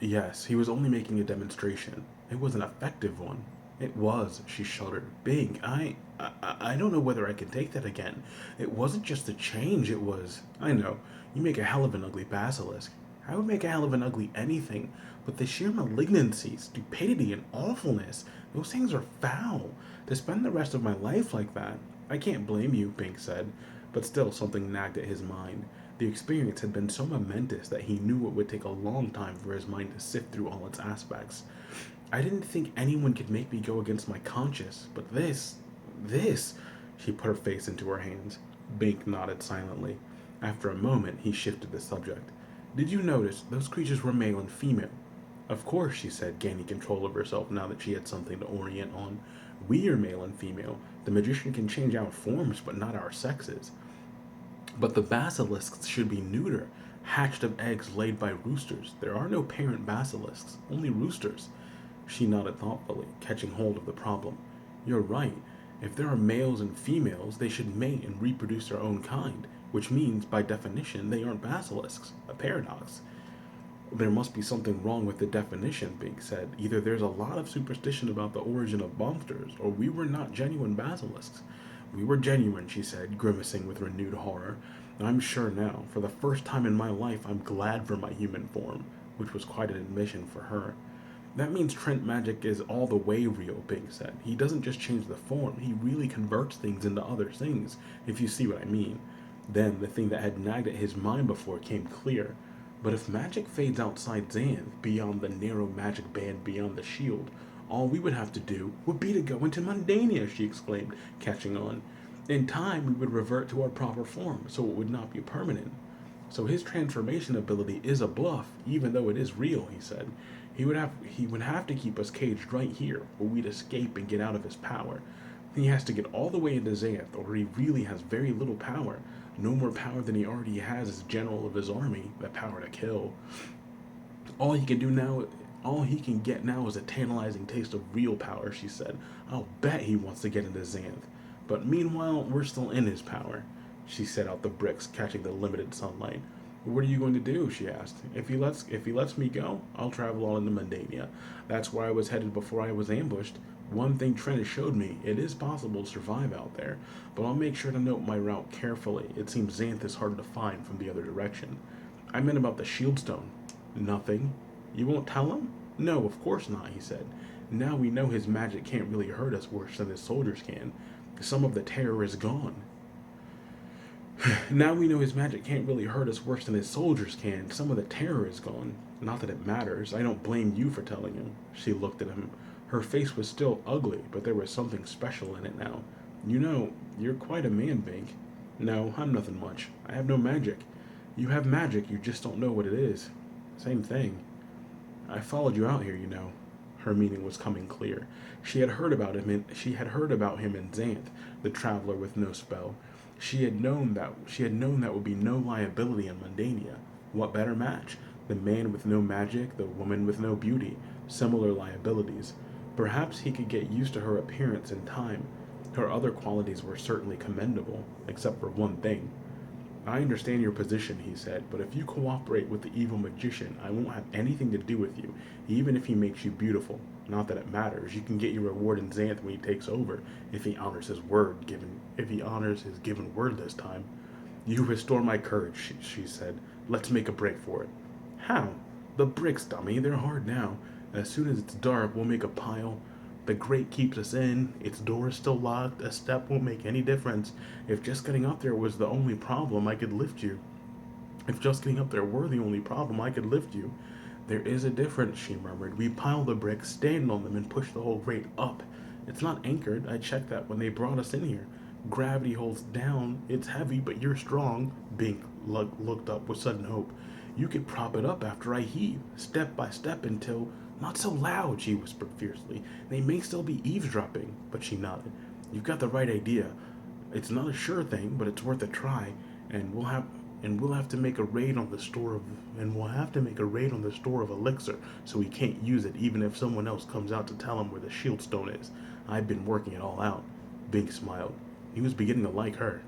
Yes, he was only making a demonstration. It was an effective one. It was, she shuddered. Big, I don't know whether I can take that again. It wasn't just the change, it was. I know, you make a hell of an ugly basilisk. I would make a hell of an ugly anything, but the sheer malignancy, stupidity, and awfulness, those things are foul. To spend the rest of my life like that, I can't blame you, Bink said, but still something nagged at his mind. The experience had been so momentous that he knew it would take a long time for his mind to sift through all its aspects. I didn't think anyone could make me go against my conscience, but this. She put her face into her hands. Bink nodded silently. After a moment, he shifted the subject. Did you notice those creatures were male and female? Of course, she said, gaining control of herself now that she had something to orient on. We are male and female. The magician can change our forms, but not our sexes. But the basilisks should be neuter, hatched of eggs laid by roosters. There are no parent basilisks, only roosters. She nodded thoughtfully, catching hold of the problem. You're right. If there are males and females, they should mate and reproduce their own kind, which means, by definition, they aren't basilisks. A paradox. There must be something wrong with the definition, Bink said. Either there's a lot of superstition about the origin of monsters, or we were not genuine basilisks. We were genuine, she said, grimacing with renewed horror. I'm sure now, for the first time in my life, I'm glad for my human form, which was quite an admission for her. That means Trent magic is all the way real, Bink said. He doesn't just change the form, he really converts things into other things, if you see what I mean. Then the thing that had nagged at his mind before came clear. But if magic fades outside Xanth, beyond the narrow magic band beyond the shield, all we would have to do would be to go into Mundania, she exclaimed, catching on. In time, we would revert to our proper form, so it would not be permanent. So his transformation ability is a bluff, even though it is real, he said. He would have to keep us caged right here, or we'd escape and get out of his power. He has to get all the way into Xanth, or he really has very little power. No more power than he already has as general of his army, the power to kill. All he can do now all he can get now is a tantalizing taste of real power, she said. I'll bet he wants to get into Xanth. But meanwhile, we're still in his power. She set out the bricks, catching the limited sunlight. What are you going to do? She asked. If he lets me go, I'll travel on into Mundania. That's where I was headed before I was ambushed. One thing Trent has showed me, it is possible to survive out there, but I'll make sure to note my route carefully. It seems Xanth is harder to find from the other direction. I meant about the shield stone. Nothing. You won't tell him? No, of course not, he said. Now we know his magic can't really hurt us worse than his soldiers can. Some of the terror is gone. Now we know his magic can't really hurt us worse than his soldiers can. Some of the terror is gone. Not that it matters. I don't blame you for telling him. She looked at him. Her face was still ugly, but there was something special in it now. You know, you're quite a man, Bink. No, I'm nothing much. I have no magic. You have magic, you just don't know what it is. Same thing. I followed you out here, you know. Her meaning was coming clear. She had heard about him in Xanth, the traveler with no spell. She had known that would be no liability in Mundania. What better match? The man with no magic, the woman with no beauty, similar liabilities. Perhaps he could get used to her appearance in time. Her other qualities were certainly commendable, except for one thing. I understand your position, he said, but if you cooperate with the evil magician, I won't have anything to do with you, even if he makes you beautiful. Not that it matters. You can get your reward in Xanth when he takes over, if he honors his given word this time. You restore my courage, she said. Let's make a break for it. How? The bricks, dummy. They're hard now. As soon as it's dark, we'll make a pile. The grate keeps us in. Its door is still locked. A step won't make any difference. If just getting up there was the only problem, I could lift you. If just getting up there were the only problem, I could lift you. There is a difference, she murmured. We pile the bricks, stand on them, and push the whole grate up. It's not anchored. I checked that when they brought us in here. Gravity holds down. It's heavy, but you're strong. Bink looked up with sudden hope. You could prop it up after I heave, step by step until... Not so loud, she whispered fiercely. They may still be eavesdropping, but she nodded. You've got the right idea. It's not a sure thing, but it's worth a try, and we'll have to make a raid on the store of elixir, so we can't use it even if someone else comes out to tell him where the shield stone is. I've been working it all out. Bink smiled. He was beginning to like her.